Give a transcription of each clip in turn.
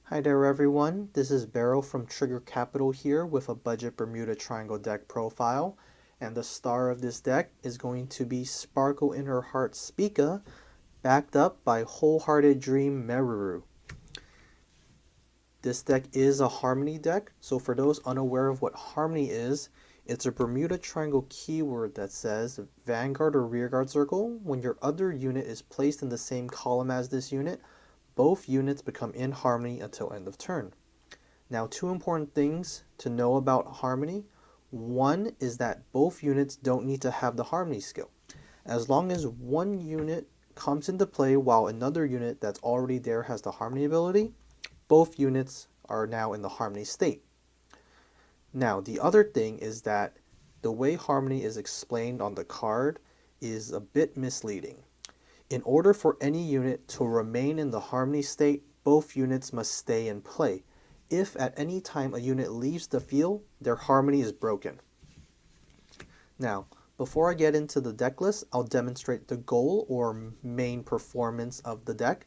Hi there everyone, this is Barrow from Trigger Capital here with a budget Bermuda Triangle deck profile, and the star of this deck is going to be Sparkle in Her Heart Spica, backed up by Wholehearted Dream Meruru. This deck is a Harmony deck, so for those unaware of what Harmony is, it's a Bermuda Triangle keyword that says Vanguard or Rearguard Circle. When your other unit is placed in the same column as this unit, both units become in harmony until end of turn. Now, two important things to know about harmony. One is that both units don't need to have the harmony skill. As long as one unit comes into play while another unit that's already there has the harmony ability, both units are now in the harmony state. Now, the other thing is that the way harmony is explained on the card is a bit misleading. In order for any unit to remain in the harmony state, both units must stay in play. If at any time a unit leaves the field, their harmony is broken. Now, before I get into the deck list, I'll demonstrate the goal or main performance of the deck.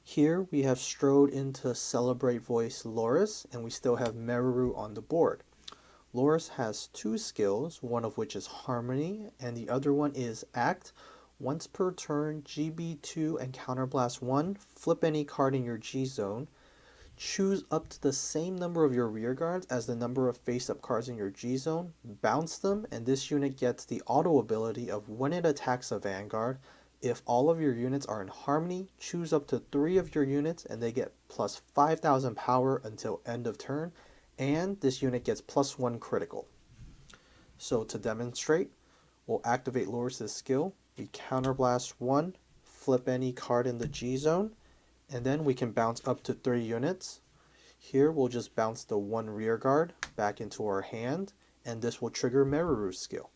Here we have strode into Celebrate Voice Loris, and we still have Meruru on the board. Loris has two skills, one of which is Harmony, and the other one is Act. Once per turn, GB2 and Counterblast 1, flip any card in your G zone. Choose up to the same number of your rear guards as the number of face-up cards in your G zone, bounce them, and this unit gets the auto ability of when it attacks a Vanguard. If all of your units are in harmony, choose up to 3 of your units and they get plus 5,000 power until end of turn, and this unit gets plus 1 critical. So to demonstrate, we'll activate Loris' skill. We Counterblast 1, flip any card in the G zone, and then we can bounce up to 3 units. Here we'll just bounce the 1 rear guard back into our hand, and this will trigger Meruru's skill.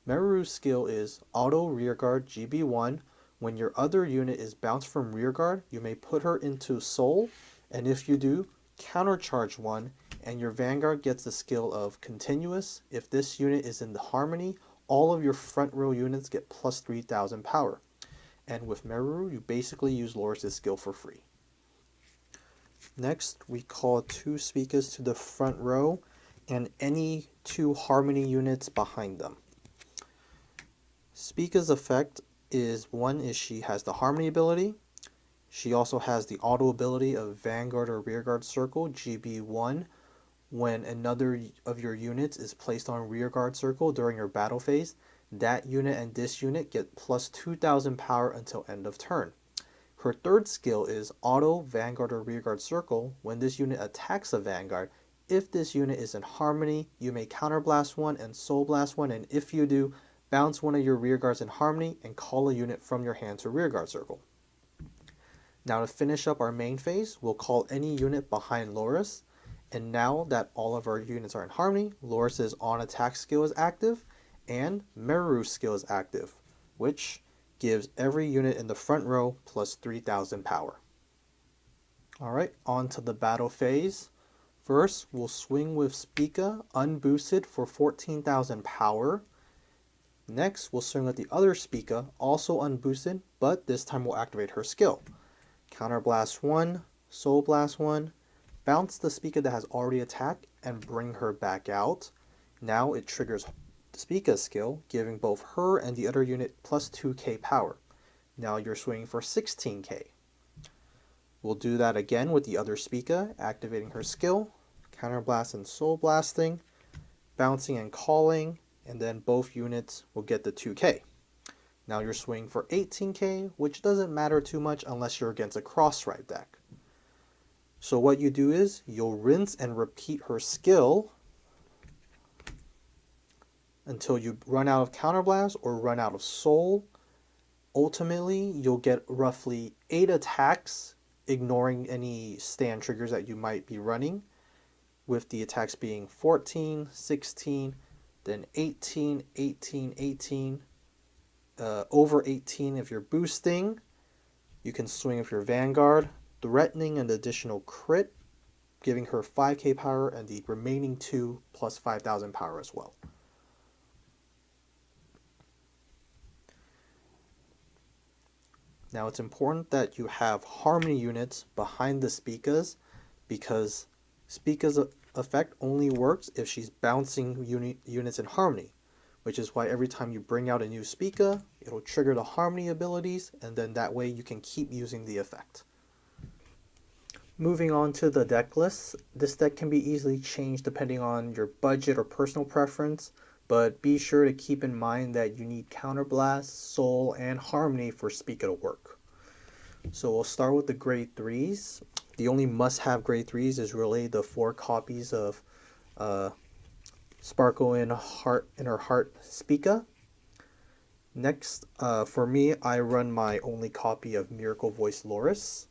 Meruru's skill is Auto Rearguard GB1. When your other unit is bounced from rearguard, you may put her into Soul, and if you do, Countercharge 1, and your Vanguard gets the skill of Continuous. If this unit is in the harmony, all of your front row units get plus 3,000 power. And with Meruru, you basically use Loris' skill for free. Next, we call 2 Spicas to the front row and any 2 harmony units behind them. Spica's effect is, one is she has the harmony ability. She also has the auto ability of Vanguard or Rearguard Circle, GB1. When another of your units is placed on Rearguard Circle during your battle phase, that unit and this unit get plus 2,000 power until end of turn. Her third skill is Auto Vanguard or Rearguard Circle. When this unit attacks a Vanguard, if this unit is in harmony, you may Counterblast 1 and Soul Blast 1, and if you do, bounce one of your rearguards in harmony and call a unit from your hand to Rearguard Circle. Now to finish up our main phase, we'll call any unit behind Loris. And now that all of our units are in harmony, Loris' on attack skill is active and Meruru's skill is active, which gives every unit in the front row plus 3,000 power. Alright, on to the battle phase. First, we'll swing with Spica, unboosted for 14,000 power. Next, we'll swing with the other Spica, also unboosted, but this time we'll activate her skill. Counterblast 1, Soul Blast 1, bounce the Spica that has already attacked and bring her back out. Now it triggers Spica's skill, giving both her and the other unit plus 2k power. Now you're swinging for 16k. We'll do that again with the other Spica, activating her skill, Counterblast and Soul Blasting, bouncing and calling, and then both units will get the 2k. Now you're swinging for 18k, which doesn't matter too much unless you're against a cross-stripe deck. So what you do is, you'll rinse and repeat her skill until you run out of Counterblast or run out of Soul. Ultimately, you'll get roughly 8 attacks, ignoring any stand triggers that you might be running, with the attacks being 14, 16, then 18, 18, 18, over 18 if you're boosting. You can swing with your Vanguard, threatening an additional crit, giving her 5k power and the remaining 2 plus 5,000 power as well. Now it's important that you have harmony units behind the Spicas because Spica's effect only works if she's bouncing units in harmony, which is why every time you bring out a new Spica, it'll trigger the harmony abilities, and then that way you can keep using the effect. Moving on to the deck list, this deck can be easily changed depending on your budget or personal preference, but be sure to keep in mind that you need Counterblast, Soul, and Harmony for Spica to work. So we'll start with the grade 3s. The only must-have grade 3s is really the 4 copies of Sparkle in her Heart Spica. Next, for me, I run my only copy of Miracle Voice Loris,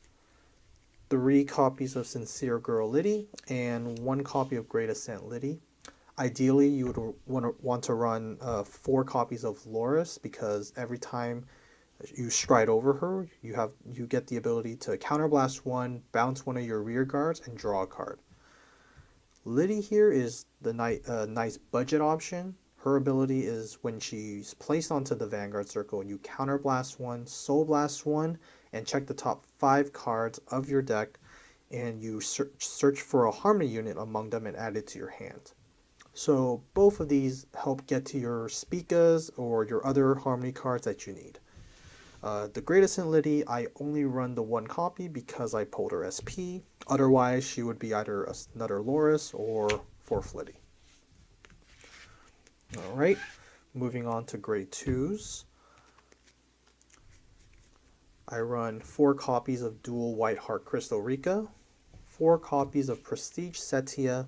3 copies of Sincere Girl Liddy, and 1 copy of Great Ascent Liddy. Ideally, you would want to run 4 copies of Loris because every time you stride over her, you get the ability to counterblast 1, bounce 1 of your rear guards, and draw a card. Liddy here is the nice budget option. Her ability is when she's placed onto the Vanguard Circle, you counterblast 1, Soul Blast 1, and check the top 5 cards of your deck, and you search for a Harmony unit among them and add it to your hand. So both of these help get to your Spicas or your other Harmony cards that you need. The Great Ascent Liddy, I only run the 1 copy because I pulled her SP. Otherwise, she would be either another Loris or 4th Liddy. Alright, moving on to grade 2s. I run 4 copies of Dual White Heart Crystal Rika, 4 copies of Prestige Setia,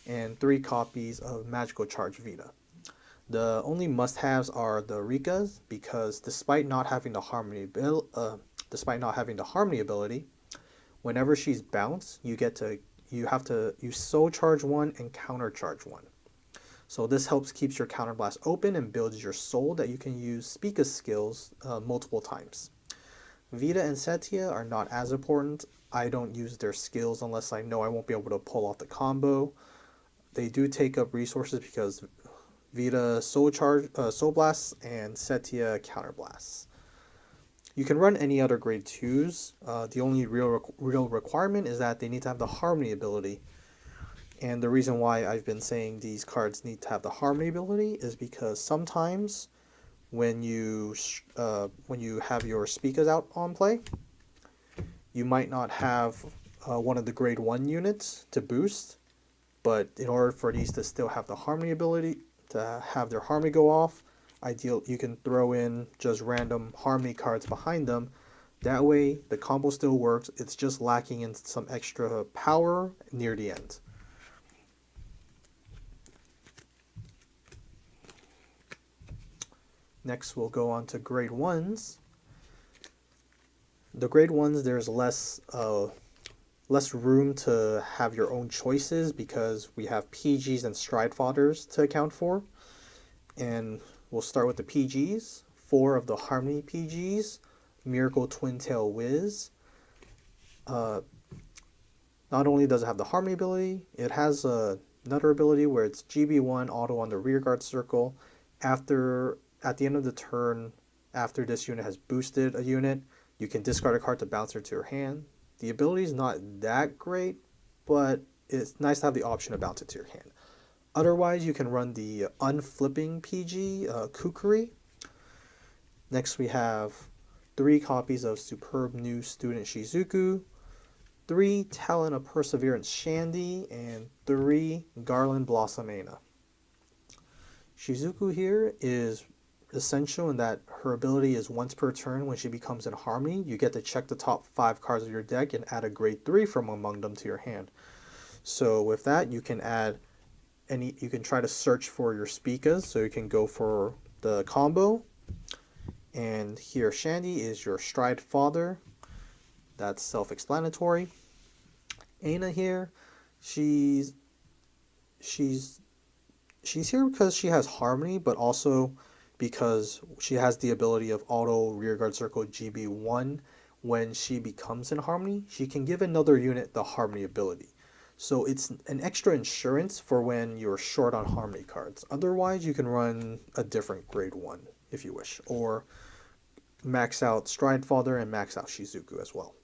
and 3 copies of Magical Charge Vita. The only must-haves are the Rikas because despite not having the Harmony ability, whenever she's bounced, you have to Soul Charge 1 and Counter Charge 1. So this helps keeps your Counterblast open and builds your soul that you can use Spica's skills multiple times. Vita and Setia are not as important. I don't use their skills unless I know I won't be able to pull off the combo. They do take up resources because Vita Soul Blasts and Setia Counter Blasts. You can run any other grade 2s. The only real requirement is that they need to have the Harmony ability. And the reason why I've been saying these cards need to have the Harmony ability is because sometimes when you have your Spicas out on play, you might not have one of the grade 1 units to boost, but in order for these to still have the Harmony ability, to have their Harmony go off, you can throw in just random Harmony cards behind them. That way the combo still works, it's just lacking in some extra power near the end. Next we'll go on to grade 1s. The grade 1s, there's less room to have your own choices because we have PGs and Stride Fodders to account for. And we'll start with the PGs. 4 of the Harmony PGs. Miracle Twin Tail Wiz. Not only does it have the Harmony ability, it has another ability where it's GB1 auto on the rearguard circle. At the end of the turn, after this unit has boosted a unit, you can discard a card to bounce her to your hand. The ability is not that great, but it's nice to have the option to bounce it to your hand. Otherwise, you can run the unflipping PG, Kukuri. Next, we have 3 copies of Superb New Student Shizuku, 3 Talent of Perseverance Shandy, and 3 Garland Blossom Aina. Shizuku here is essential in that her ability is once per turn. When she becomes in Harmony, you get to check the top 5 cards of your deck and add a grade 3 from among them to your hand. So with that, you can you can try to search for your Spicas, so you can go for the combo. And here Shandy is your Stride Father. That's self-explanatory. Aina here, she's here because she has Harmony, but also because she has the ability of auto rearguard circle GB1. When she becomes in Harmony, she can give another unit the Harmony ability. So it's an extra insurance for when you're short on Harmony cards. Otherwise, you can run a different grade 1 if you wish, or max out Stridefather and max out Shizuku as well.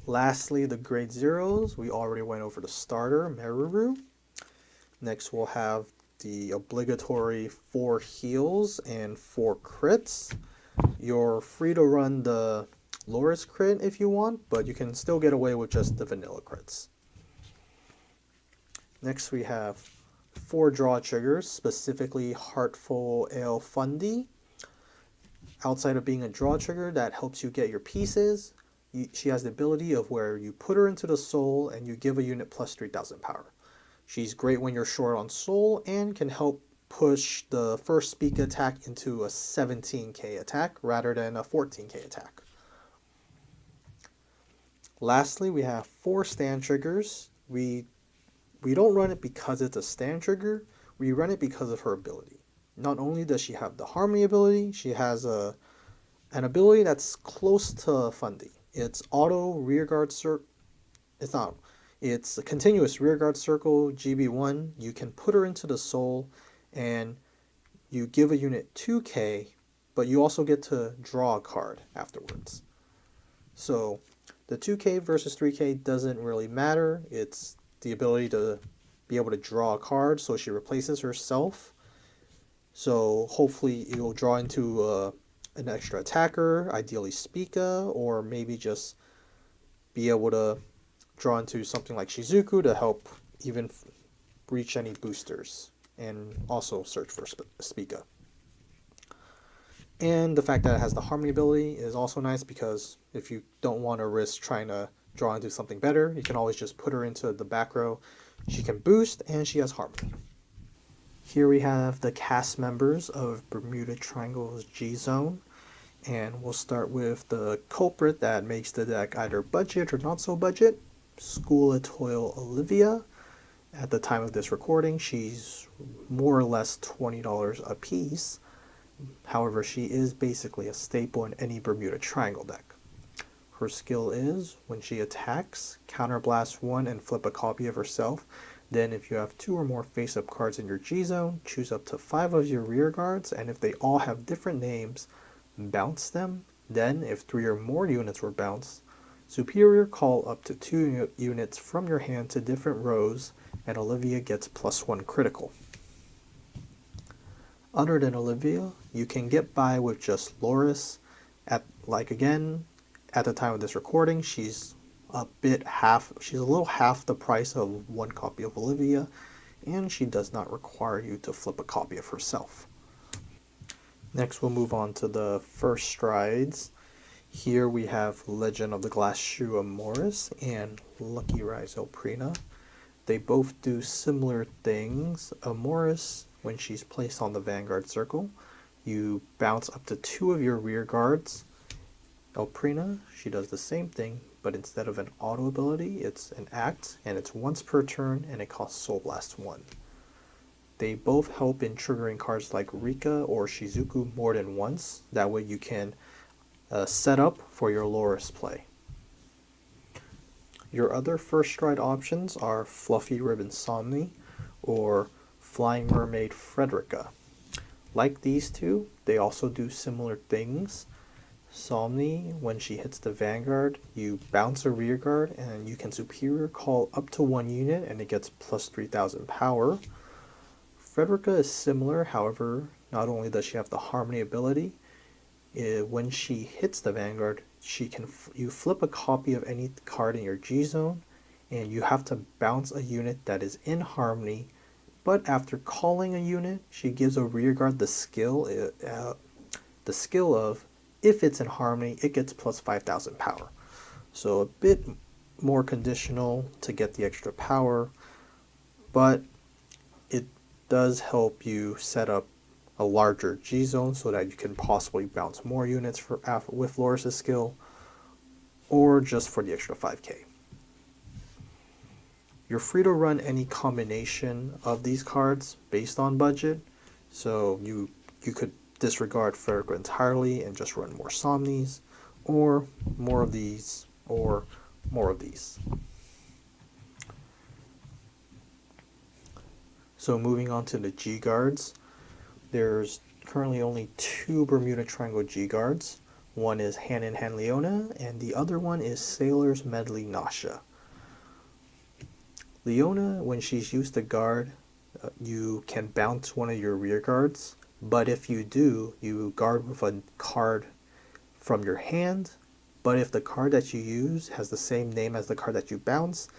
Lastly, the grade zeros. We already went over the starter, Meruru. Next, we'll have the obligatory 4 heals and 4 crits. You're free to run the Loris crit if you want, but you can still get away with just the vanilla crits. Next, we have 4 draw triggers, specifically Heartful Ale Fundy. Outside of being a draw trigger that helps you get your pieces, she has the ability of where you put her into the soul and you give a unit plus 3000 power. She's great when you're short on soul and can help push the first Spica attack into a 17k attack rather than a 14k attack. Lastly, we have 4 stand triggers. We don't run it because it's a stand trigger, we run it because of her ability. Not only does she have the Harmony ability, she has an ability that's close to Fundy. It's auto rearguard circle. It's a continuous rearguard circle, GB1. You can put her into the soul and you give a unit 2k, but you also get to draw a card afterwards. So the 2k versus 3k doesn't really matter. It's the ability to be able to draw a card, so she replaces herself. So hopefully you'll draw into an extra attacker, ideally Spica, or maybe just be able to draw into something like Shizuku to help even reach any boosters, and also search for Spica. And the fact that it has the Harmony ability is also nice, because if you don't want to risk trying to draw into something better, you can always just put her into the back row. She can boost and she has Harmony. Here we have the cast members of Bermuda Triangle's G-Zone, and we'll start with the culprit that makes the deck either budget or not so budget, School of Toil Olivia. At the time of this recording, she's more or less $20 a piece. However, she is basically a staple in any Bermuda Triangle deck. Her skill is, when she attacks, counterblast 1 and flip a copy of herself. Then if you have 2 or more face-up cards in your G-Zone, choose up to 5 of your rear guards, and if they all have different names, bounce them. Then, if 3 or more units were bounced, superior call up to 2 units from your hand to different rows, and Olivia gets +1 critical. Other than Olivia, you can get by with just Loris. At the time of this recording, she's a little half the price of 1 copy of Olivia, and she does not require you to flip a copy of herself. Next, we'll move on to the first strides. Here we have Legend of the Glass Shoe Amoris and Lucky Rise Elprina. They both do similar things. Amoris, when she's placed on the Vanguard Circle, you bounce up to 2 of your rear guards. Elprina, she does the same thing, but instead of an auto ability, it's an act, and it's once per turn, and it costs Soul Blast 1. They both help in triggering cards like Rika or Shizuku more than once. That way you can set up for your Loris play. Your other first stride options are Fluffy Ribbon Somni or Flying Mermaid Frederica. Like these two, they also do similar things. Somni, when she hits the Vanguard, you bounce a rear guard and you can superior call up to 1 unit and it gets plus 3000 power. Frederica is similar, however, not only does she have the Harmony ability, when she hits the Vanguard, you flip a copy of any card in your G-Zone, and you have to bounce a unit that is in Harmony, but after calling a unit, she gives a rearguard the skill of, if it's in Harmony, it gets plus 5000 power. So a bit more conditional to get the extra power, but it does help you set up a larger G-Zone so that you can possibly bounce more units with Loris' skill, or just for the extra 5k. You're free to run any combination of these cards based on budget, so you could disregard Frederica entirely and just run more Somnis, or more of these, or more of these. So moving on to the G-Guards, There's currently only two Bermuda Triangle G guards. One is Hand in Hand Leona, and the other one is Sailor's Medley Nasha. Leona, when she's used to guard, you can bounce one of your rear guards, but if you do, you guard with a card from your hand, but if the card that you use has the same name as the card that you bounce,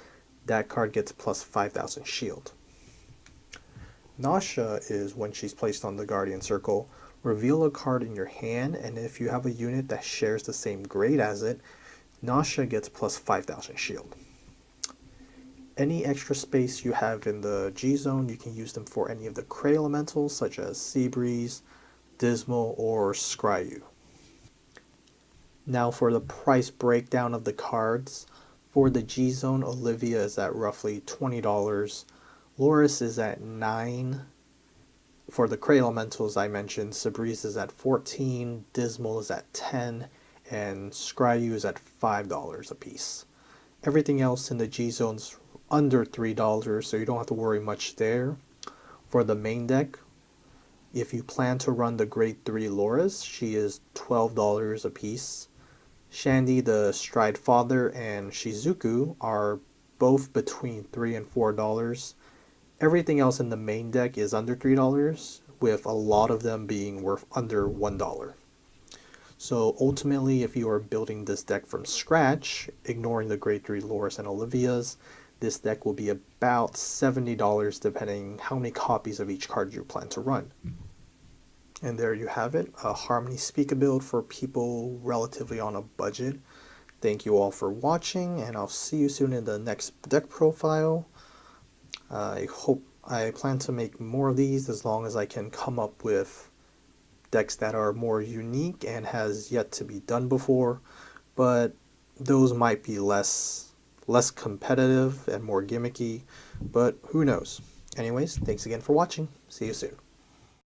that card gets plus 5,000 shield. Nasha is when she's placed on the Guardian Circle. Reveal a card in your hand, and if you have a unit that shares the same grade as it, Nasha gets plus 5,000 shield. Any extra space you have in the G zone, you can use them for any of the Cray elementals such as Seabreeze, Dismal, or Scryu. Now for the price breakdown of the cards. For the G zone, Olivia is at roughly $20. Loris is at $9. For the Cray elementals I mentioned, Seabreeze is at $14, Dismal is at $10, and Scryu is at $5 a piece. Everything else in the G zone's under $3, so you don't have to worry much there. For the main deck, if you plan to run the grade 3 Loris, she is $12 a piece. Shandy, the Stride Father, and Shizuku are both between $3 and $4. Everything else in the main deck is under $3, with a lot of them being worth under $1. So ultimately, if you are building this deck from scratch, ignoring the grade 3 Loris and Olivia's, this deck will be about $70 depending how many copies of each card you plan to run. And there you have it, a Harmony Spica build for people relatively on a budget. Thank you all for watching, and I'll see you soon in the next deck profile. I plan to make more of these as long as I can come up with decks that are more unique and has yet to be done before, but those might be less competitive and more gimmicky, but who knows. Anyways, thanks again for watching. See you soon.